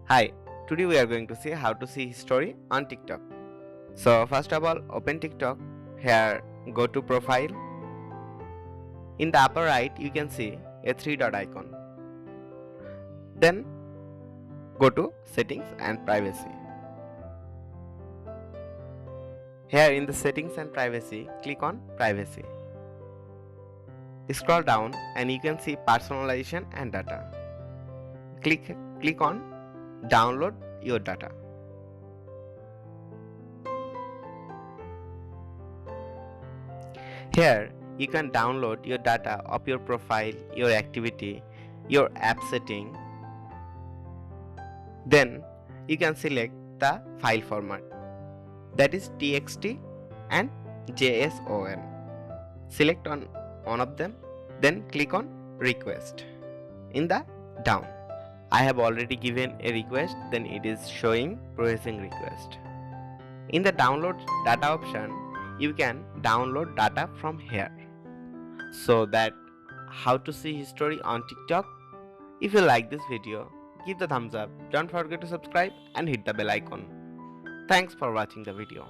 Hi, today we are going to see how to see history on TikTok. So first of all, open TikTok. Here, go to profile. In the upper right, you can see a three dot icon. Then go to settings and privacy. Here in the settings and privacy, click on privacy. Scroll down and you can see personalization and data. Click on download your data. Here you can download your data of your profile, your activity, your app setting. Then you can select the file format, that is TXT and JSON. Select on one of them, then click on request. In the down, I have already given a request, then it is showing processing request. In the download data option, you can download data from here. So that how to see history on TikTok. If you like this video, give the thumbs up, don't forget to subscribe and hit the bell icon. Thanks for watching the video.